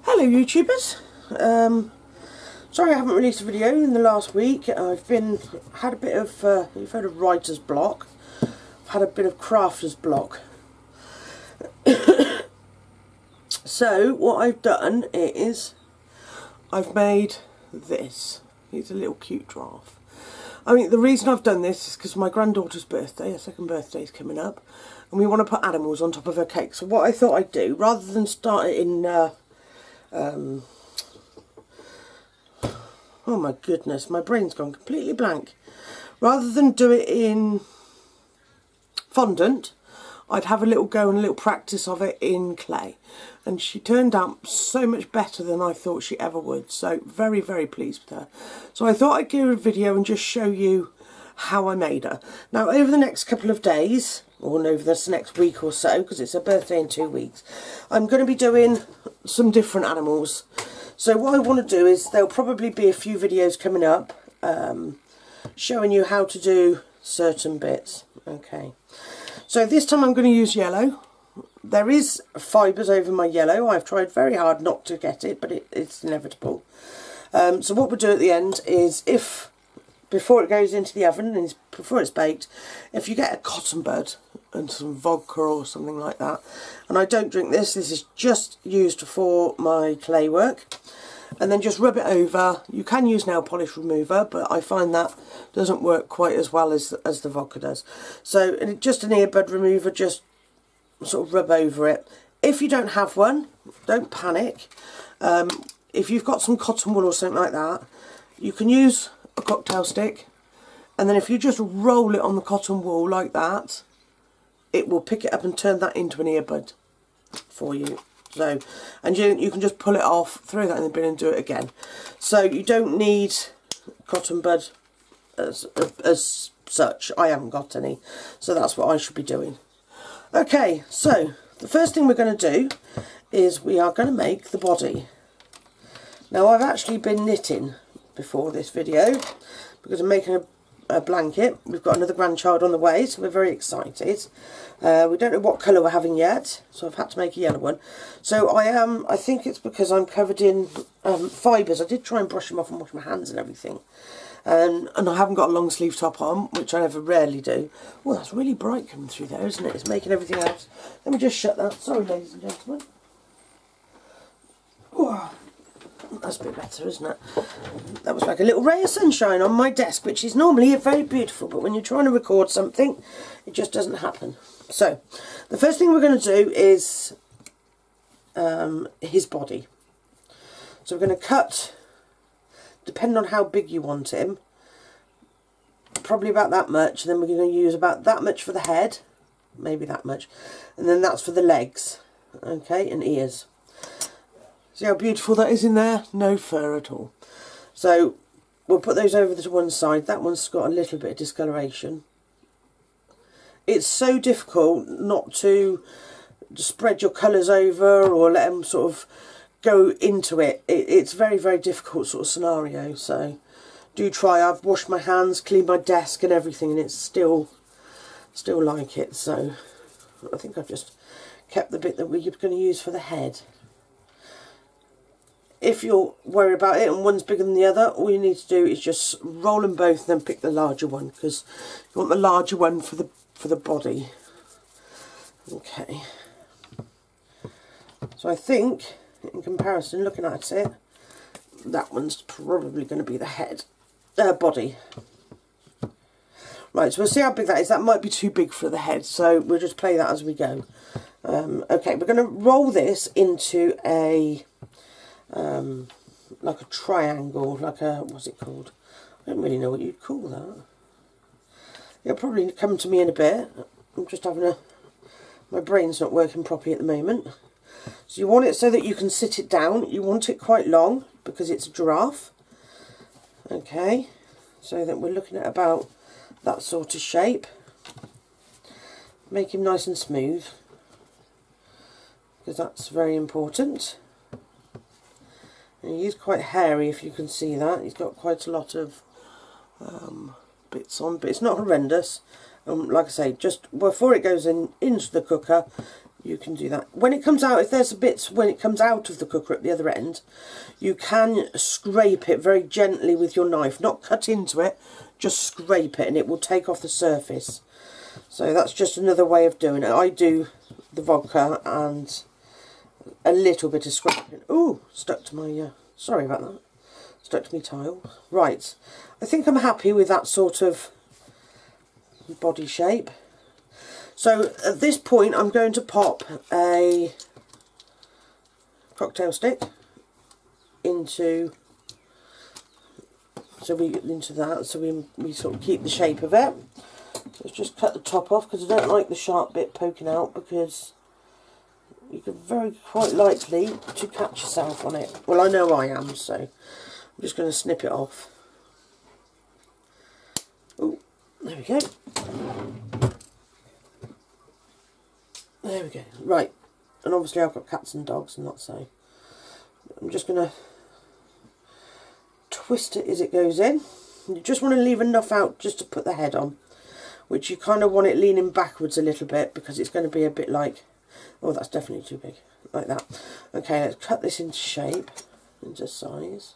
Hello YouTubers, sorry I haven't released a video in the last week. I've had a bit of, you've heard of writer's block, I've had a bit of crafter's block. So what I've done is, I've made this. He's a little cute giraffe. I mean, the reason I've done this is because my granddaughter's birthday, her second birthday is coming up, and we want to put animals on top of her cake. So what I thought I'd do, rather than start it in, oh my goodness, my brain's gone completely blank. Rather than do it in fondant, I'd have a little go and a little practice of it in clay. And she turned out so much better than I thought she ever would. So very, very pleased with her. So I thought I'd give her a video and just show you how I made her. Now over the next couple of days, or over this next week or so, because it's her birthday in 2 weeks, I'm going to be doing some different animals. So what I want to do is, there'll probably be a few videos coming up showing you how to do certain bits. Okay. So this time I'm going to use yellow. There is fibres over my yellow. I've tried very hard not to get it, but it's inevitable. So what we'll do at the end is, before it goes into the oven and before it's baked, if you get a cotton bud and some vodka or something like that, and I don't drink this, this is just used for my clay work, and then just rub it over. You can use nail polish remover, but I find that doesn't work quite as well as the vodka does. So just an earbud remover, just sort of rub over it. If you don't have one, don't panic. If you've got some cotton wool or something like that, you can use a cocktail stick, and then if you just roll it on the cotton wool like that, it will pick it up and turn that into an earbud for you. So, and you can just pull it off, throw that in the bin and do it again. So you don't need cotton bud as such. I haven't got any, so that's what I should be doing. Okay, so the first thing we're going to do is we are going to make the body. Now I've actually been knitting before this video because I'm making a blanket. We've got another grandchild on the way, so we're very excited. We don't know what colour we're having yet, so I've had to make a yellow one. So I think it's because I'm covered in fibres. I did try and brush them off and wash my hands and everything. And I haven't got a long sleeve top on, which I rarely do. Oh, that's really bright coming through there, isn't it? It's making everything else. Let me just shut that. Sorry, ladies and gentlemen. Oh, that's a bit better, isn't it? That was like a little ray of sunshine on my desk, which is normally very beautiful, but when you're trying to record something, it just doesn't happen. So, the first thing we're going to do is his body. So we're going to cut, depending on how big you want him, probably about that much, and then we're going to use about that much for the head, maybe that much, and then that's for the legs, okay, and ears. See how beautiful that is in there? No fur at all. So we'll put those over to one side. That one's got a little bit of discoloration. It's so difficult not to spread your colours over or let them sort of go into it. It's very, very difficult sort of scenario. So do try. I've washed my hands, cleaned my desk and everything, and it's still like it. So I think I've just kept the bit that we're going to use for the head. If you're worried about it and one's bigger than the other, all you need to do is just roll them both and then pick the larger one, because you want the larger one for the body. Okay. So I think, in comparison, looking at it, that one's probably going to be the head, body. Right, so we'll see how big that is. That might be too big for the head, so we'll just play that as we go. Okay, we're going to roll this into a like a triangle, like a, what's it called? I don't really know what you'd call that. It'll probably come to me in a bit. I'm just having my brain's not working properly at the moment. So you want it so that you can sit it down. You want it quite long because it's a giraffe. Okay, so that we're looking at about that sort of shape. Make him nice and smooth, because that's very important. And he is quite hairy, if you can see that. He's got quite a lot of bits on, but it's not horrendous. Like I say, just before it goes into the cooker, you can do that. When it comes out, if there's a bit when it comes out of the cooker at the other end, you can scrape it very gently with your knife, not cut into it, just scrape it and it will take off the surface. So that's just another way of doing it. I do the vodka and a little bit of scraping. Ooh, stuck to my, sorry about that, stuck to my tile. Right, I think I'm happy with that sort of body shape. So at this point I'm going to pop a cocktail stick into that, so we sort of keep the shape of it. Let's just cut the top off because I don't like the sharp bit poking out, because you could very quite likely to catch yourself on it. Well, I know I am, so I'm just going to snip it off. Oh, there we go. There we go. Right, and obviously I've got cats and dogs and that, so I'm just going to twist it as it goes in. You just want to leave enough out just to put the head on, which you kind of want it leaning backwards a little bit, because it's going to be a bit like, oh, that's definitely too big, like that. Okay, let's cut this into shape, into size.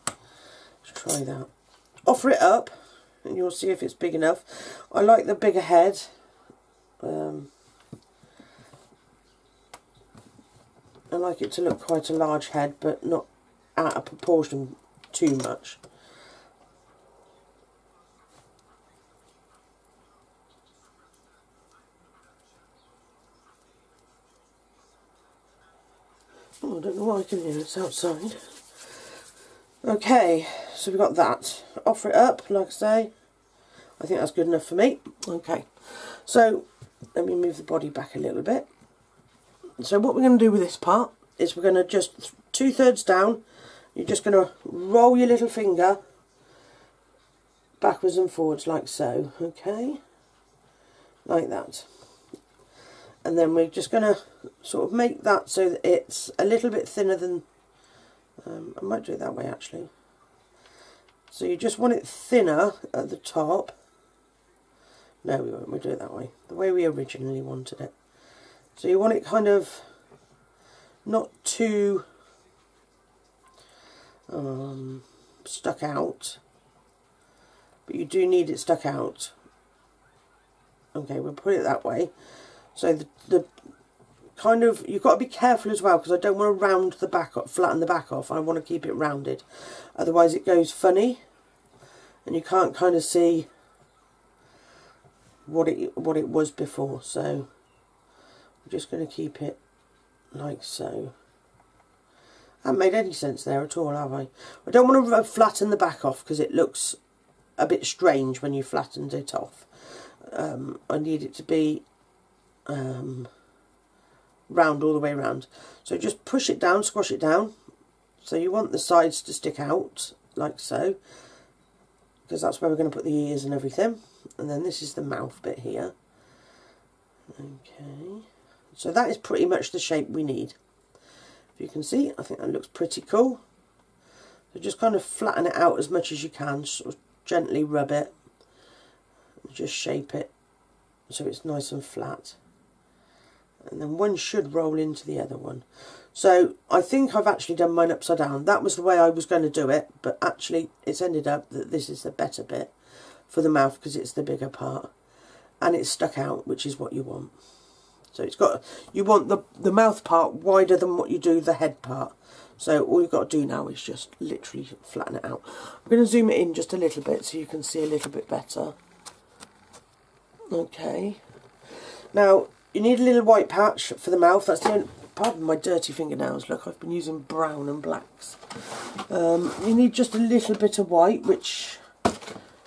Let's try that. Offer it up and you'll see if it's big enough. I like the bigger head. I like it to look quite a large head, but not out of proportion too much. Oh, I don't know why I can hear it's outside. Okay, so we've got that. Offer it up, like I say. I think that's good enough for me. Okay, so let me move the body back a little bit. So what we're going to do with this part is we're going to just 2/3 down. You're just going to roll your little finger backwards and forwards like so. Okay, like that. And then we're just going to sort of make that so that it's a little bit thinner than, I might do it that way actually. So you just want it thinner at the top. No, we won't, we'll do it that way, the way we originally wanted it. So you want it kind of not too stuck out, but you do need it stuck out. Okay, we'll put it that way. So the kind of, you've got to be careful as well, because I don't want to round the back off, flatten the back off. I want to keep it rounded, otherwise it goes funny and you can't kind of see what it was before. So I'm just going to keep it like so. I haven't made any sense there at all, have I? I don't want to flatten the back off because it looks a bit strange when you flattened it off. I need it to be round all the way around. So just push it down, squash it down. So you want the sides to stick out like so, because that's where we're going to put the ears and everything. And then this is the mouth bit here. Okay, so that is pretty much the shape we need. If you can see, I think that looks pretty cool. So just kind of flatten it out as much as you can, sort of gently rub it, and just shape it so it's nice and flat. And then one should roll into the other one. So I think I've actually done mine upside down. That was the way I was going to do it, but actually it's ended up that this is the better bit for the mouth, because it's the bigger part and it's stuck out, which is what you want. So it's got, you want the mouth part wider than what you do the head part. So all you've got to do now is just literally flatten it out. I'm going to zoom it in just a little bit so you can see a little bit better. Okay. Now you need a little white patch for the mouth. That's the only, pardon my dirty fingernails, look, I've been using brown and blacks. You need just a little bit of white, which,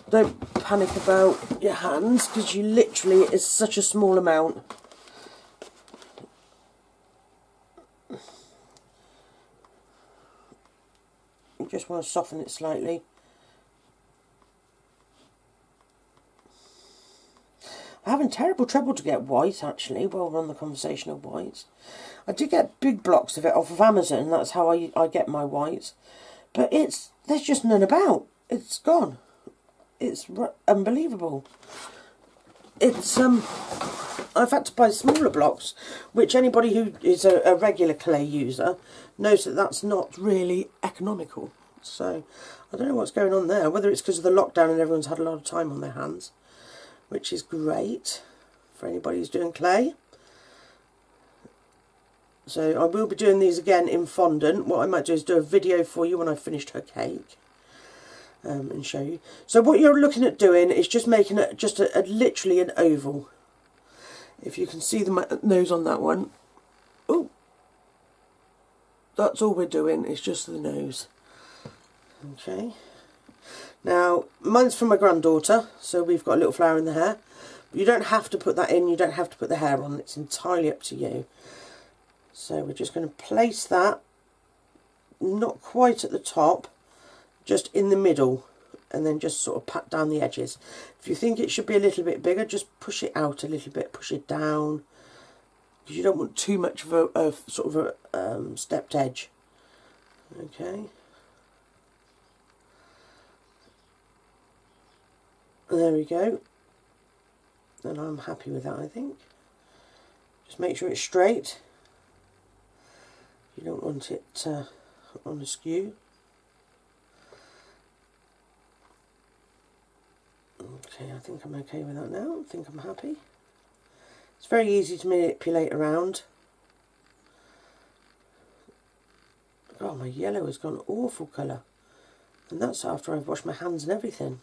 don't panic about your hands, because you literally, it's such a small amount. You just want to soften it slightly. I'm having terrible trouble to get white, actually, while we're on the conversation of whites. I did get big blocks of it off of Amazon, that's how I get my whites. But there's just none about. It's gone. It's unbelievable. it's I've had to buy smaller blocks, which anybody who is a regular clay user knows that that's not really economical. So I don't know what's going on there, whether it's because of the lockdown and everyone's had a lot of time on their hands, which is great for anybody who's doing clay. So I will be doing these again in fondant. What I might do is do a video for you when I've finished her cake. And show you. So what you're looking at doing is just making it just literally an oval. If you can see the nose on that one. Oh, that's all we're doing, is just the nose. Okay. Now, mine's from my granddaughter, so we've got a little flower in the hair. But you don't have to put that in, you don't have to put the hair on, it's entirely up to you. So we're just going to place that, not quite at the top, just in the middle, and then just sort of pat down the edges. If you think it should be a little bit bigger, just push it out a little bit, push it down, because you don't want too much of a sort of a stepped edge. Okay. There we go. And I'm happy with that, I think. Just make sure it's straight. You don't want it on a skew. Okay, I think I'm okay with that now. I think I'm happy. It's very easy to manipulate around. Oh, my yellow has gone awful colour. And that's after I've washed my hands and everything.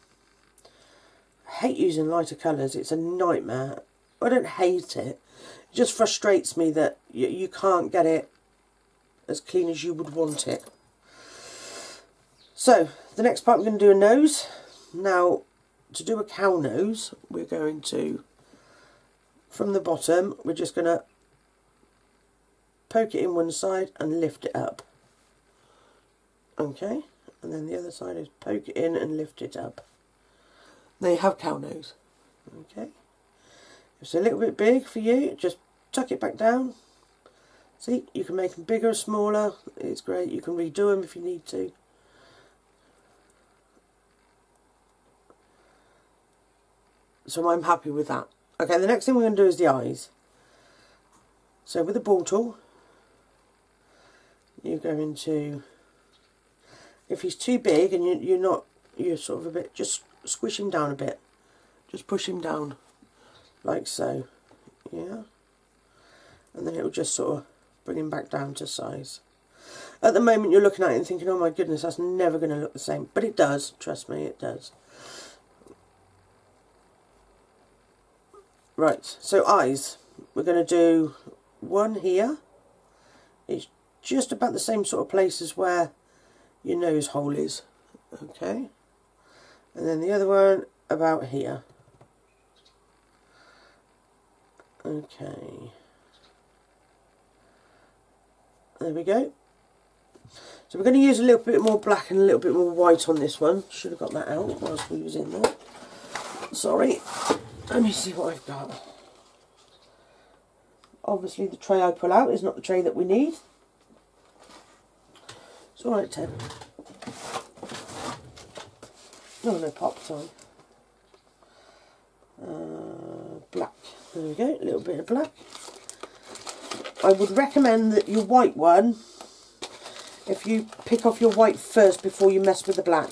I hate using lighter colours. It's a nightmare. I don't hate it. It just frustrates me that you can't get it as clean as you would want it. So, the next part we're going to do a nose. Now, to do a cow nose, we're going to, from the bottom, we're just going to poke it in one side and lift it up. Okay, and then the other side is poke it in and lift it up. There you have cow nose. Okay, if it's a little bit big for you, just tuck it back down. See, you can make them bigger or smaller, it's great, you can redo them if you need to. So I'm happy with that. Okay, the next thing we're going to do is the eyes. So with a ball tool, you're going to, if he's too big and you're sort of a bit, just squish him down a bit. Just push him down, like so. Yeah. And then it will just sort of bring him back down to size. At the moment you're looking at it and thinking, oh my goodness, that's never going to look the same. But it does, trust me, it does. Right, so eyes. We're going to do one here. It's just about the same sort of place as where your nose hole is. Okay. And then the other one about here. Okay. There we go. So we're going to use a little bit more black and a little bit more white on this one. Should have got that out whilst we was in there. Sorry. Let me see what I've got. Obviously the tray I pull out is not the tray that we need. It's alright, Ted. No pop, sorry. Black. There we go, a little bit of black. I would recommend that your white one, if you pick off your white first before you mess with the black.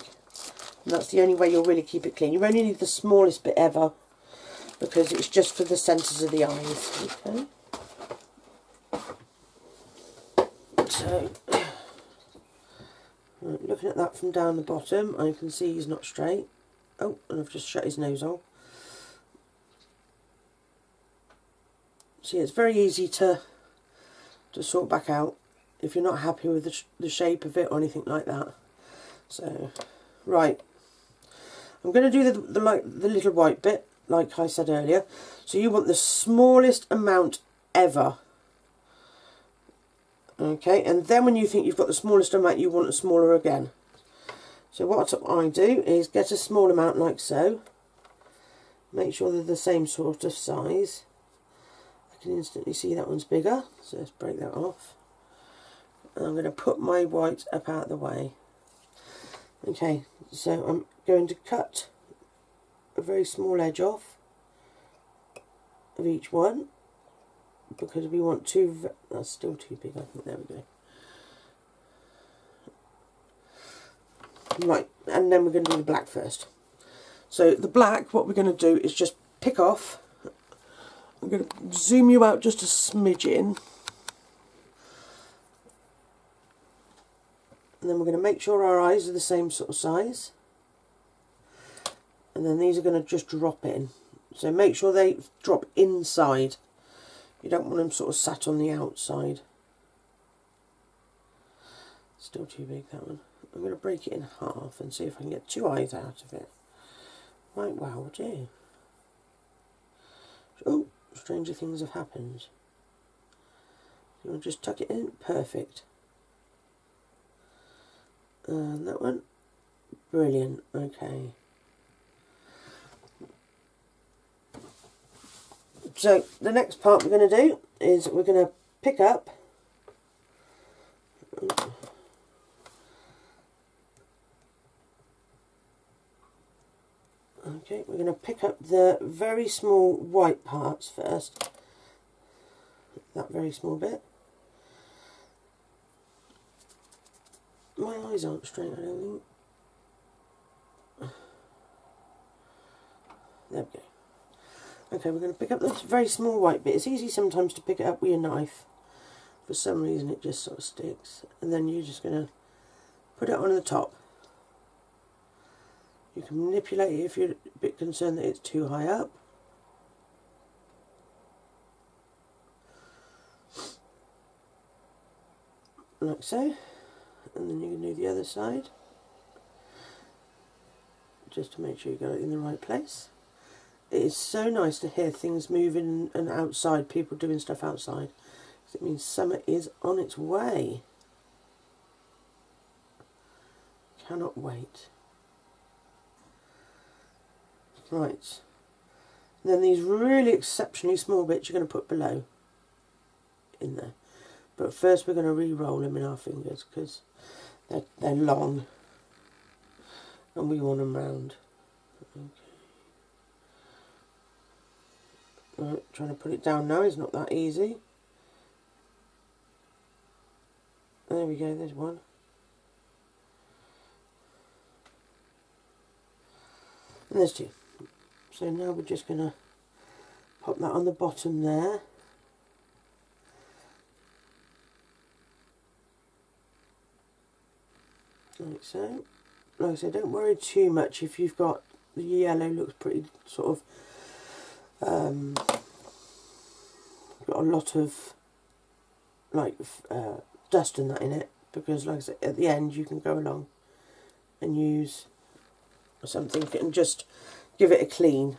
And that's the only way you'll really keep it clean. You only need the smallest bit ever, because it's just for the centres of the eyes. Okay. So, looking at that from down the bottom, I can see he's not straight. Oh, and I've just shut his nose hole. See, it's very easy to sort back out if you're not happy with the shape of it or anything like that. So, right. I'm going to do the little white bit, like I said earlier. So you want the smallest amount ever. Okay, and then when you think you've got the smallest amount, you want a smaller again. So what I do is get a small amount like so. Make sure they're the same sort of size. I can instantly see that one's bigger, so let's break that off. And I'm going to put my white up out of the way. Okay, so I'm going to cut a very small edge off, of each one, because we want two. That's still too big, I think. There we go. Right, and then we're going to do the black first. So the black, what we're going to do is just pick off. I'm going to zoom you out just a smidgen. And then we're going to make sure our eyes are the same sort of size. And then these are going to just drop in. So make sure they drop inside. You don't want them sort of sat on the outside. Still too big, that one. I'm going to break it in half and see if I can get two eyes out of it. Might well do. Oh, stranger things have happened. You want to just tuck it in? Perfect. And that one? Brilliant, okay. So the next part we're going to do is we're going to pick up. Okay, we're going to pick up the very small white parts first. That very small bit. My eyes aren't straight, I don't think. There we go. Okay, we're going to pick up this very small white bit. It's easy sometimes to pick it up with your knife. For some reason it just sort of sticks. And then you're just going to put it on the top. You can manipulate it if you're a bit concerned that it's too high up. Like so. And then you can do the other side. Just to make sure you got it in the right place. It is so nice to hear things moving and outside, people doing stuff outside. It means summer is on its way. Cannot wait. Right. And then these really exceptionally small bits you're going to put below in there. But first we're going to re-roll them in our fingers because they're long and we want them round. Okay. Right, trying to put it down now is not that easy. There we go, there's one. And there's two. So now we're just going to pop that on the bottom there. Like so. Like I said, don't worry too much if you've got the yellow looks pretty sort of got a lot of like dust and that in it, because like I said, at the end you can go along and use something and just give it a clean.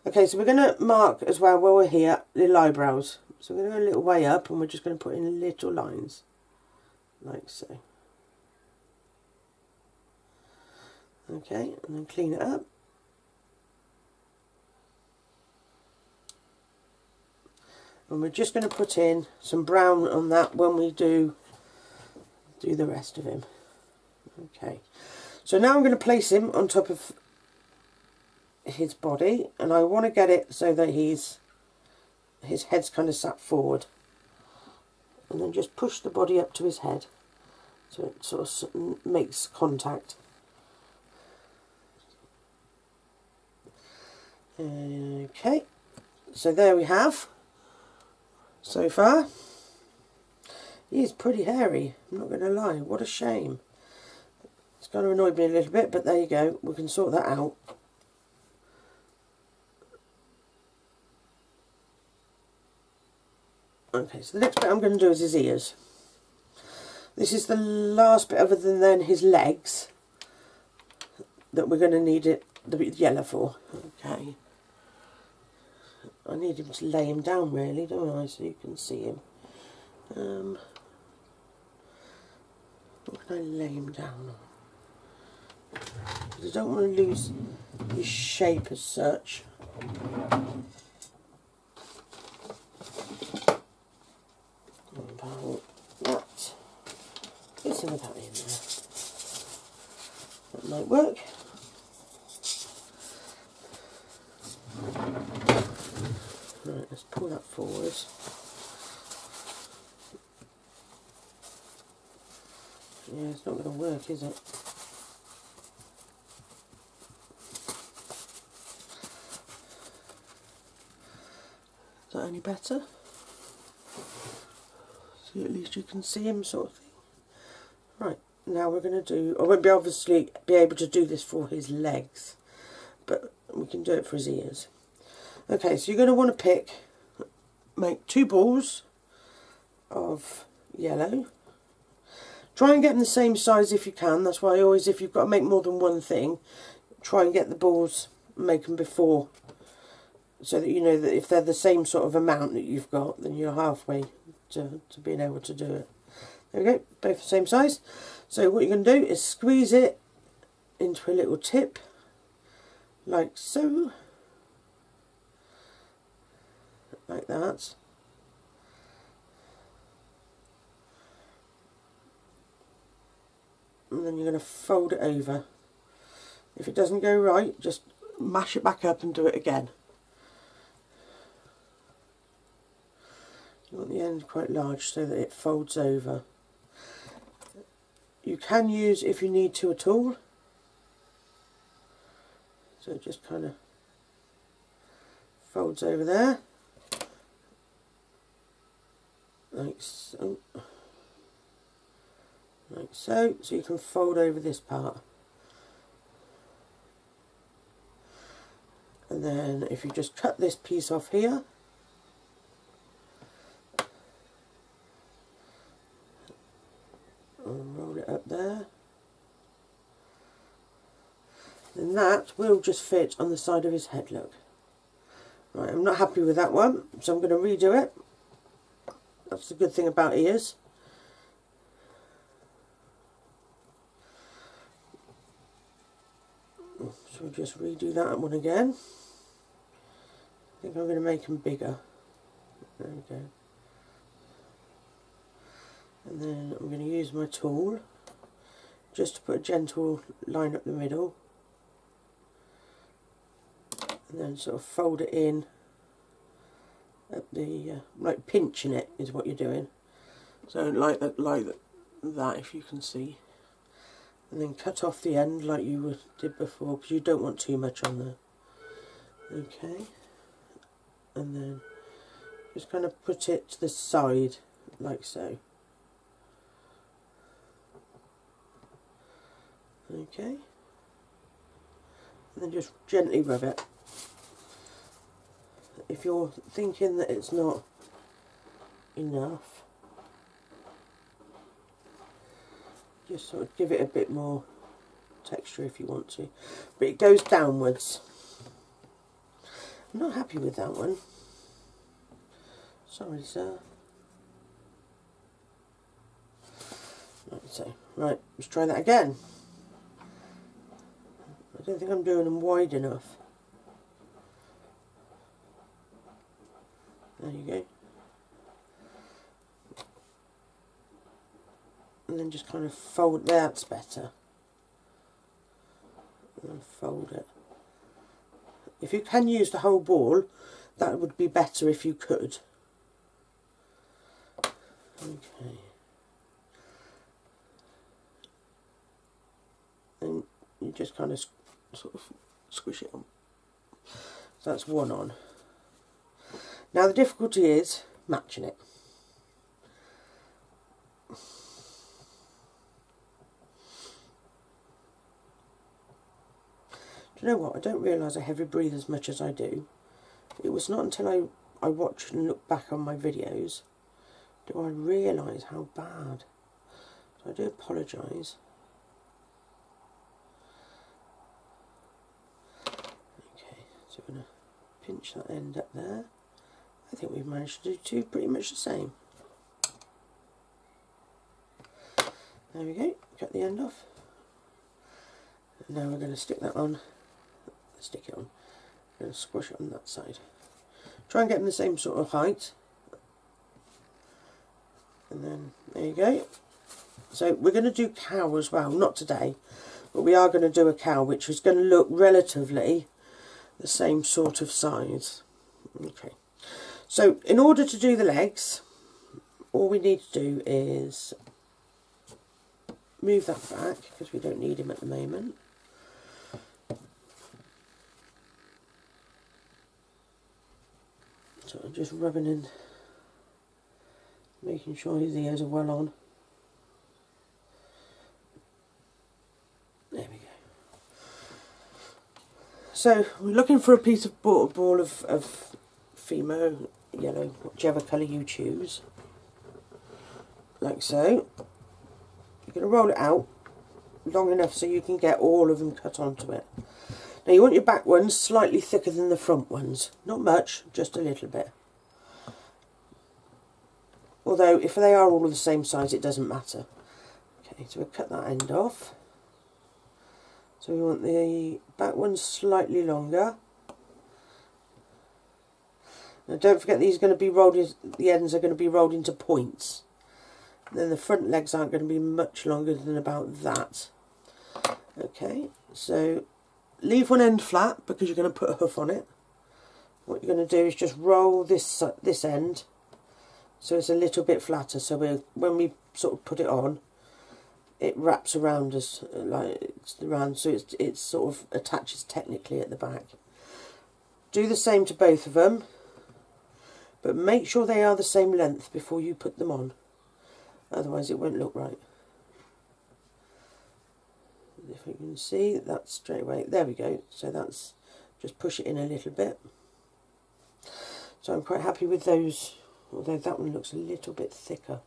Okay, so we're going to mark as well while we're here little eyebrows. So we're going to go a little way up and we're just going to put in little lines like so. Okay, and then clean it up. And we're just going to put in some brown on that when we do the rest of him. Okay, so now I'm going to place him on top of his body, and I want to get it so that his head's kind of sat forward. And then just push the body up to his head so it sort of makes contact. Okay, so there we have. So far, he is pretty hairy, I'm not going to lie, what a shame. It's kind of annoyed me a little bit, but there you go, we can sort that out. Okay, so the next bit I'm going to do is his ears. This is the last bit other than his legs that we're going to need the yellow for. Okay. I need him to lay him down really, don't I, so you can see him. What can I lay him down on? Because I don't want to lose his shape as such. About that. Get some of that in there. That might work. let's pull that forwards. Yeah, it's not going to work, is it? Is that any better? So at least you can see him, sort of thing. Right, now we're going to do, I won't obviously be able to do this for his legs, but we can do it for his ears. Okay, so you're going to want to make 2 balls of yellow. Try and get them the same size if you can. That's why I always, if you've got to make more than one thing, try and get the balls, make them before, so that you know that if they're the same sort of amount that you've got, then you're halfway to being able to do it. There we go, both the same size. So what you're going to do is squeeze it into a little tip, like so, like that. And then you're going to fold it over. If it doesn't go right, just mash it back up and do it again. You want the end quite large so that it folds over. You can use, if you need to, a tool. So it just kind of folds over there. Like so. Like so. So you can fold over this part. And then if you just cut this piece off here, and roll it up there, then that will just fit on the side of his head, look. Right, I'm not happy with that one, so I'm going to redo it. That's the good thing about ears. So we'll just redo that one again. I think I'm going to make them bigger. There we go. And then I'm going to use my tool just to put a gentle line up the middle, and then sort of fold it in at the like pinching it is what you're doing. So like that, if you can see, and then cut off the end like you did before, because you don't want too much on there. Okay, and then just kind of put it to the side like so. Okay, and then just gently rub it. If you're thinking that it's not enough, just sort of give it a bit more texture if you want to, but it goes downwards. I'm not happy with that one. Sorry, sir. Like so. Right, let's try that again. I don't think I'm doing them wide enough. There you go. And then just kind of fold, that's better. And then fold it. If you can use the whole ball, that would be better if you could. Okay. And you just kind of sort of squish it on. So that's one on. Now the difficulty is matching it. Do you know what? I don't realise I heavy breathe as much as I do. It was not until I watched and looked back on my videos do I realise how bad. So I do apologise. So we're going to pinch that end up there. I think we've managed to do two pretty much the same. There we go, cut the end off. And now we're going to stick that on. Stick it on. We're going to squash it on that side. Try and get them the same sort of height. And then there you go. So we're going to do cow as well, not today, but we are going to do a cow, which is going to look relatively the same sort of size. Okay, So in order to do the legs, all we need to do is move that back because we don't need him at the moment. So I'm just rubbing in, making sure his ears are well on. There we go. So we're looking for a piece of ball of Fimo, yellow, whichever colour you choose. Like so. You're going to roll it out long enough so you can get all of them cut onto it. Now you want your back ones slightly thicker than the front ones. Not much, just a little bit. Although if they are all the same size it doesn't matter. Okay, so we'll cut that end off. So we want the back ones slightly longer. Now don't forget these are going to be rolled, the ends are going to be rolled into points. And then the front legs aren't going to be much longer than about that. Okay, so leave one end flat because you're going to put a hoof on it. What you're going to do is just roll this end so it's a little bit flatter. So when we sort of put it on, it wraps around us like it's around, so it sort of attaches technically at the back. Do the same to both of them, but make sure they are the same length before you put them on. Otherwise it won't look right. If you can see that straight away, there we go. So that's, just push it in a little bit. So I'm quite happy with those, although that one looks a little bit thicker.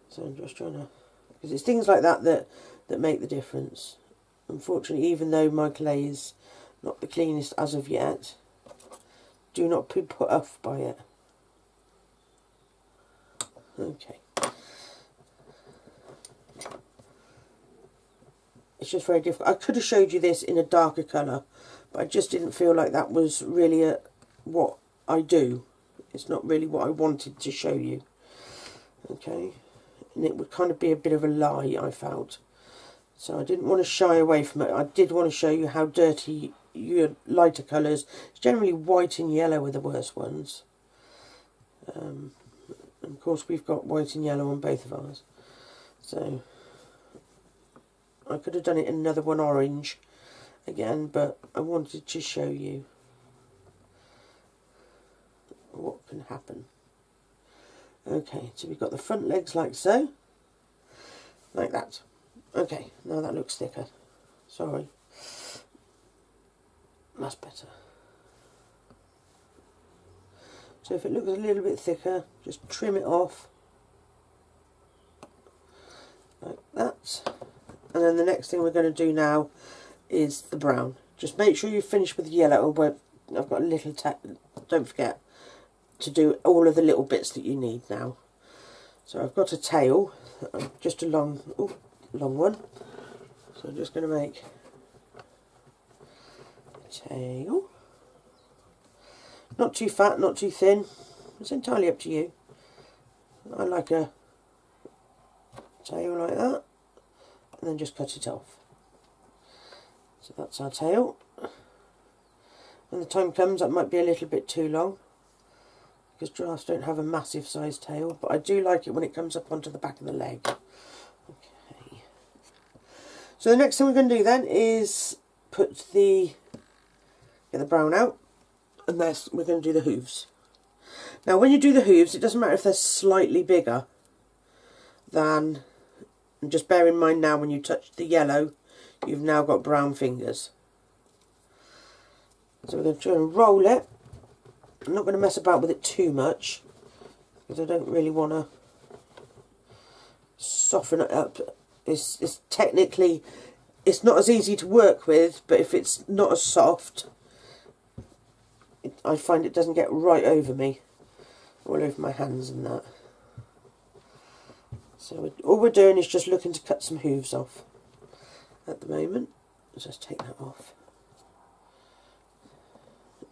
So I'm just trying to, because it's things like that that make the difference. Unfortunately, even though my clay is not the cleanest as of yet, do not be put off by it. Okay. It's just very difficult. I could have showed you this in a darker colour, but I just didn't feel like that was really what I do. It's not really what I wanted to show you. Okay, and it would kind of be a bit of a lie, I felt. So I didn't want to shy away from it. I did want to show you how dirty your lighter colours, it's generally white and yellow are the worst ones. And of course we've got white and yellow on both of ours. So I could have done it in another one orange again, but I wanted to show you what can happen. Okay, so we've got the front legs like so, like that. Okay, now that looks thicker. Sorry. That's better. So if it looks a little bit thicker, just trim it off like that. And then the next thing we're going to do now is the brown. Just make sure you finish with the yellow. Where I've got a little don't forget to do all of the little bits that you need now. So I've got a tail, just a long one. So I'm just going to make a tail. Not too fat, not too thin. It's entirely up to you. I like a tail like that. And then just cut it off. So that's our tail. When the time comes, that might be a little bit too long, because giraffes don't have a massive size tail, but I do like it when it comes up onto the back of the leg. Okay. So the next thing we're going to do then is get the brown out, and we're going to do the hooves. Now when you do the hooves, it doesn't matter if they're slightly bigger than, and just bear in mind now when you touch the yellow, you've now got brown fingers. So we're going to try and roll it. I'm not going to mess about with it too much, because I don't really want to soften it up. It's technically, it's not as easy to work with, but if it's not as soft, I find it doesn't get right over me, all over my hands and that. So all we're doing is just looking to cut some hooves off at the moment. Let's just take that off.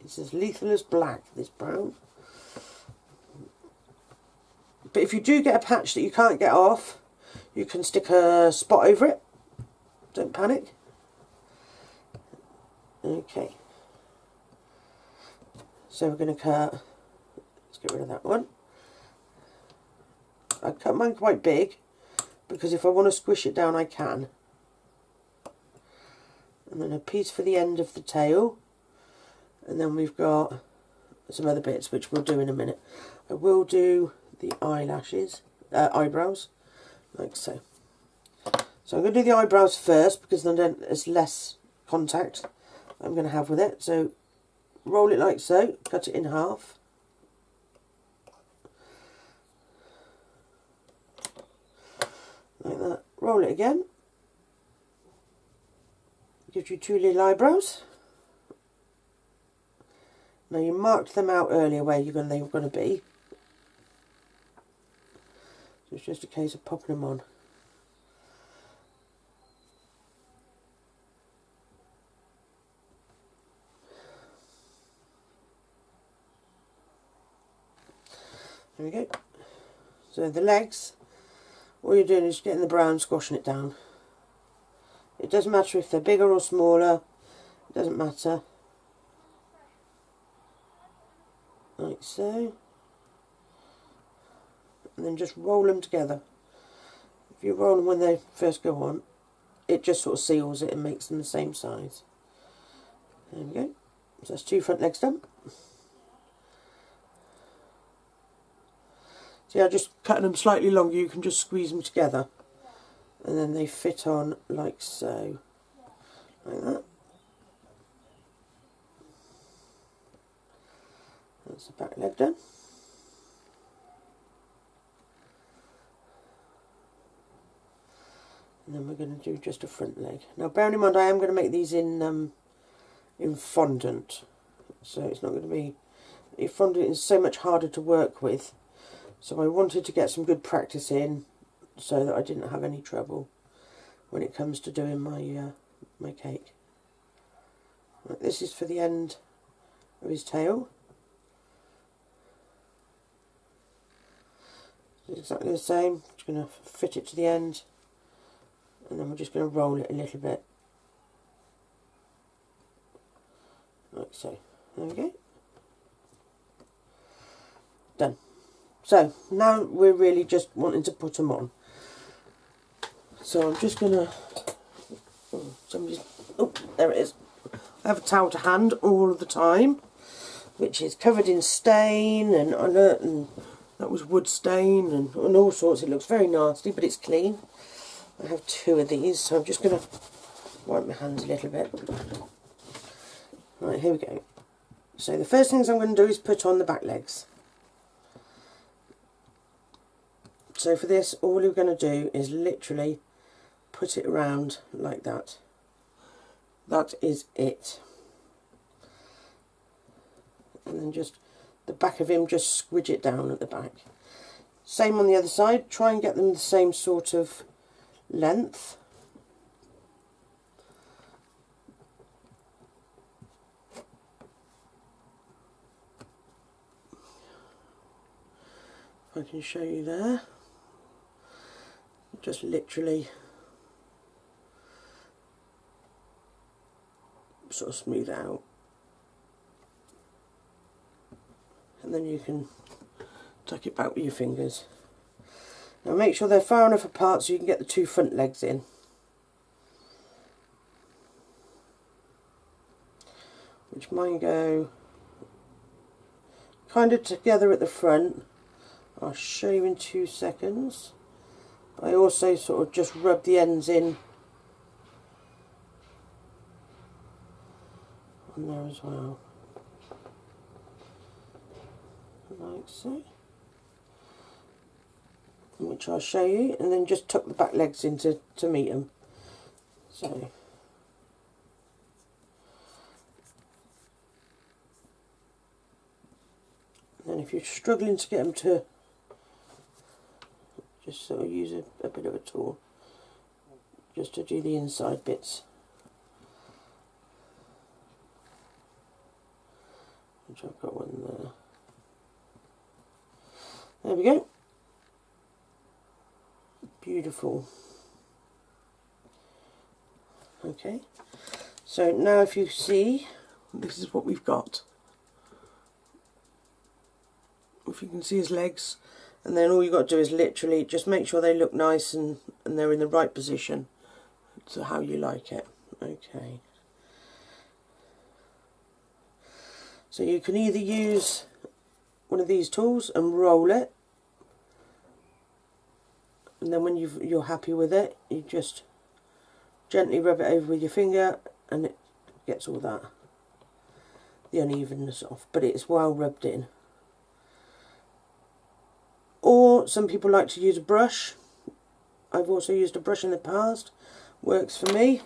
It's as lethal as black, this brown. But if you do get a patch that you can't get off, you can stick a spot over it. Don't panic. Okay. So we're going to cut, let's get rid of that one. I cut mine quite big because if I want to squish it down I can. And then a piece for the end of the tail, and then we've got some other bits which we'll do in a minute. I will do the eyelashes, eyebrows, like so. So I'm going to do the eyebrows first because then there's less contact I'm going to have with it. So roll it like so, cut it in half. Like that. Roll it again. Gives you two little eyebrows. Now you marked them out earlier where they were going to be. So it's just a case of popping them on. There we go. So the legs, all you're doing is getting the brown, squashing it down. It doesn't matter if they're bigger or smaller, it doesn't matter. Like so. And then just roll them together. If you roll them when they first go on, it just sort of seals it and makes them the same size. There we go. So that's 2 front legs done. See, I just cutting them slightly longer, you can just squeeze them together. And then they fit on like so. Like that. That's the back leg done. And then we're going to do just a front leg. Now bearing in mind I am going to make these in fondant. So it's not going to be... Fondant is so much harder to work with. So I wanted to get some good practice in so that I didn't have any trouble when it comes to doing my my cake. Right, this is for the end of his tail. It's exactly the same. Just going to fit it to the end, and then we're just going to roll it a little bit, like so. There we go. Done. So now we're really just wanting to put them on. So I'm just going to... Oh, there it is. I have a towel to hand all of the time, which is covered in stain and that was wood stain and all sorts. It looks very nasty, but it's clean. I have 2 of these, so I'm just going to wipe my hands a little bit. Right, here we go. So the first things I'm going to do is put on the back legs. So for this, all we're going to do is literally put it around like that. That is it. And then just the back of him, just squidge it down at the back. Same on the other side, try and get them the same sort of length. If I can show you there. Just literally sort of smooth out, and then you can tuck it back with your fingers. Now make sure they're far enough apart so you can get the 2 front legs in. Which mine go kind of together at the front. I'll show you in 2 seconds. I also sort of just rub the ends in on there as well, like so, which I'll show you, and then just tuck the back legs in to meet them. So and then if you're struggling to get them to, just sort of use a bit of a tool just to do the inside bits, which I've got one there. There we go. Beautiful. Okay, so now if you see, this is what we've got. if you can see his legs. And then all you've got to do is literally just make sure they look nice and they're in the right position to how you like it. Okay. So you can either use one of these tools and roll it, and then when you're happy with it, you just gently rub it over with your finger and it gets all that, the unevenness off, but it's well rubbed in. Or some people like to use a brush. I've also used a brush in the past. Works for me.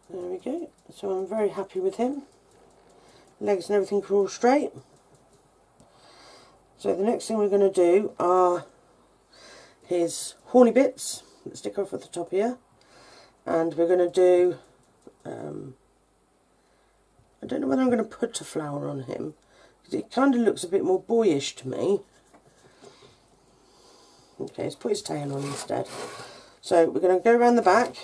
There we go. So I'm very happy with him. Legs and everything are all straight. So the next thing we're going to do are his horny bits that stick off at the top here. And we're going to do, I don't know whether I'm going to put a flower on him. It kind of looks a bit more boyish to me. Okay, let's put his tail on instead. So we're going to go around the back.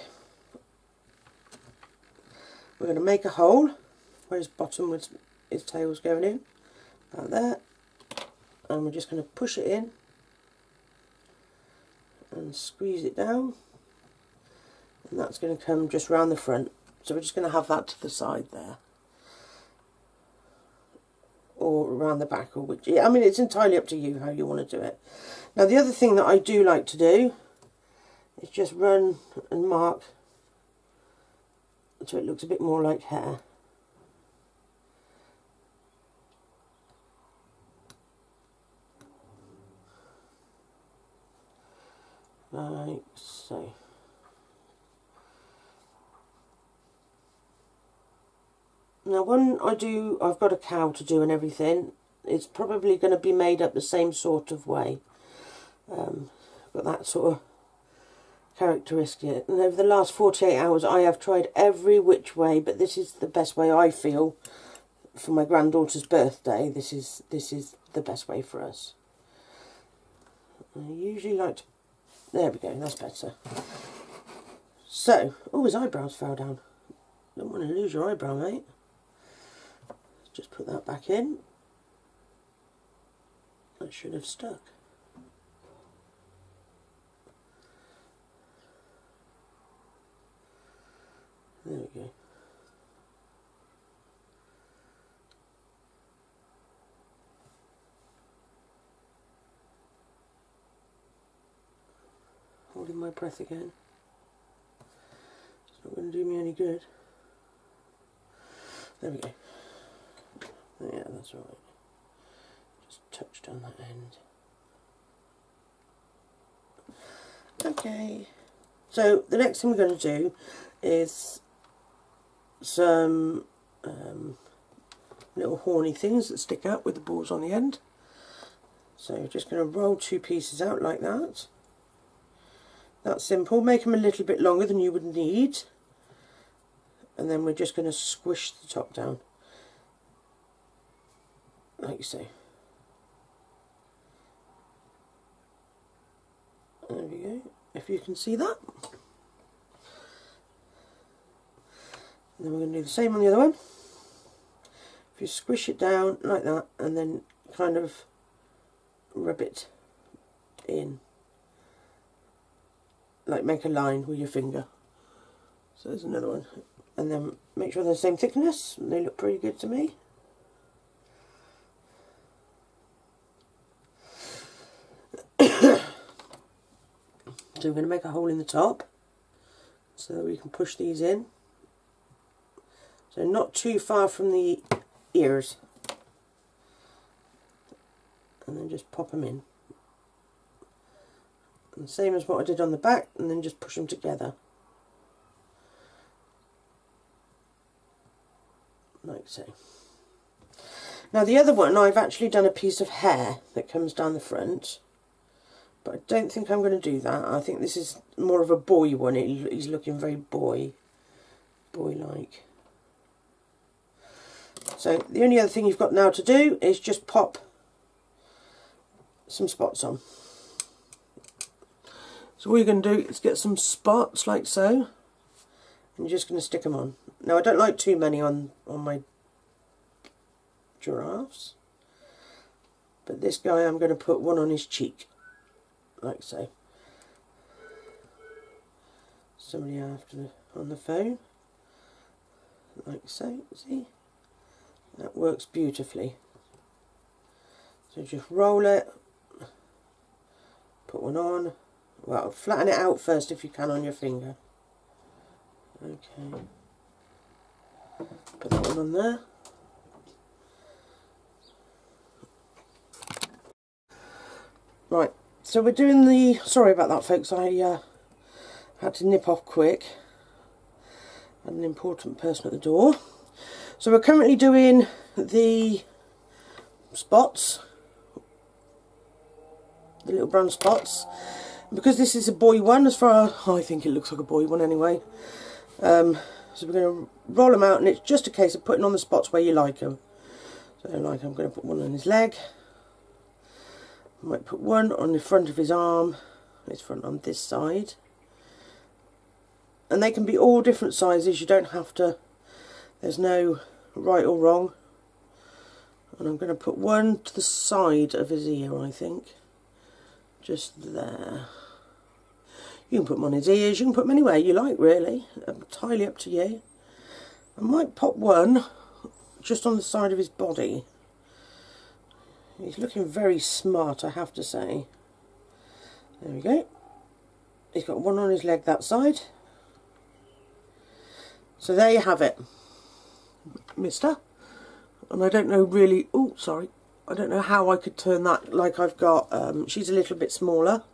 We're going to make a hole where his bottom with his tail's going in, about there. And we're just going to push it in and squeeze it down. And that's going to come just round the front. So we're just going to have that to the side there. Or around the back, or which, I mean, it's entirely up to you how you want to do it. Now the other thing that I do like to do is just run and mark so it looks a bit more like hair. Like so. Now when I've got a cow to do and everything, it's probably going to be made up the same sort of way. Got that sort of characteristic. And over the last 48 hours I have tried every which way, but this is the best way I feel for my granddaughter's birthday. This is the best way for us. I usually like to, there we go, that's better. So, oh, his eyebrows fell down. Don't want to lose your eyebrow, mate. Just put that back in. That should have stuck. There we go. Holding my breath again. It's not going to do me any good. There we go. Yeah, that's all right. Just touched on that end. Okay. So the next thing we're going to do is some little horny things that stick out with the balls on the end. So we're just going to roll two pieces out like that. That's simple. Make them a little bit longer than you would need. And then we're just going to squish the top down. Like so. There we go. If you can see that. And then we're going to do the same on the other one. If you squish it down like that and then kind of rub it in. Like make a line with your finger. So there's another one. And then make sure they're the same thickness. They look pretty good to me. So we're going to make a hole in the top so that we can push these in. So not too far from the ears. And then just pop them in. And same as what I did on the back, and then just push them together. Like so. Now the other one, I've actually done a piece of hair that comes down the front. But I don't think I'm going to do that. I think this is more of a boy one. He's looking very boy-like. So the only other thing you've got now to do is just pop some spots on. So all you're going to do is get some spots like so. And you're just going to stick them on. Now I don't like too many on my Giraffes. But this guy, I'm going to put one on his cheek, like so. Somebody after on the phone, like so, see? That works beautifully. So just roll it, put one on. Well, flatten it out first if you can on your finger. Okay. Put that one on there. Right, so we're doing the, sorry about that folks, I had to nip off quick. Had an important person at the door. So we're currently doing the spots, the little brown spots. Because this is a boy one, as far as I think it looks like a boy one anyway. So we're going to roll them out, and it's just a case of putting on the spots where you like them. So like I'm going to put one on his leg. I might put one on the front of his arm, his front on this side. And they can be all different sizes, you don't have to, there's no right or wrong. And I'm going to put one to the side of his ear, I think. Just there. You can put them on his ears, you can put them anywhere you like really, entirely up to you. I might pop one just on the side of his body. He's looking very smart, I have to say. There we go. He's got one on his leg that side. So there you have it, mister. And I don't know really, oh sorry, I don't know how I could turn that, like I've got, she's a little bit smaller.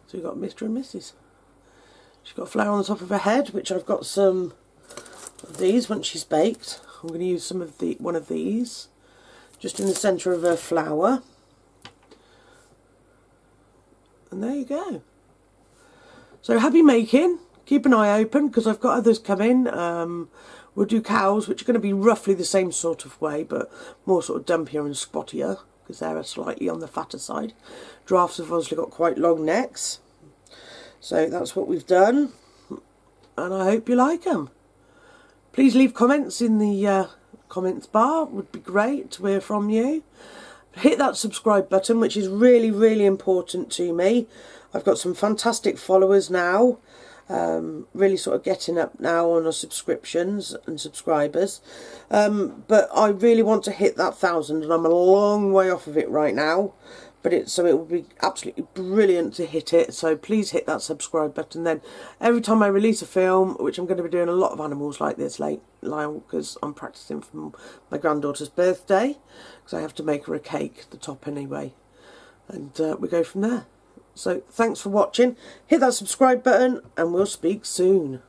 So you've got Mr. and Mrs. She's got a flower on the top of her head, which I've got some of these once she's baked. I'm going to use some of one of these just in the centre of her flower. And there you go. So happy making. Keep an eye open because I've got others coming. We'll do cows, which are going to be roughly the same sort of way, but more sort of dumpier and spottier because they're slightly on the fatter side. Giraffes have obviously got quite long necks. So that's what we've done. And I hope you like them. Please leave comments in the comments bar. It would be great to hear from you. Hit that subscribe button, which is really, really important to me. I've got some fantastic followers now. Really sort of getting up now on our subscriptions and subscribers, but I really want to hit that 1,000, and I'm a long way off of it right now, but it would be absolutely brilliant to hit it. So please hit that subscribe button. Then every time I release a film, which I'm going to be doing a lot of animals like this late because I'm practicing for my granddaughter's birthday, because I have to make her a cake at the top anyway, and we go from there. So thanks for watching, hit that subscribe button and we'll speak soon.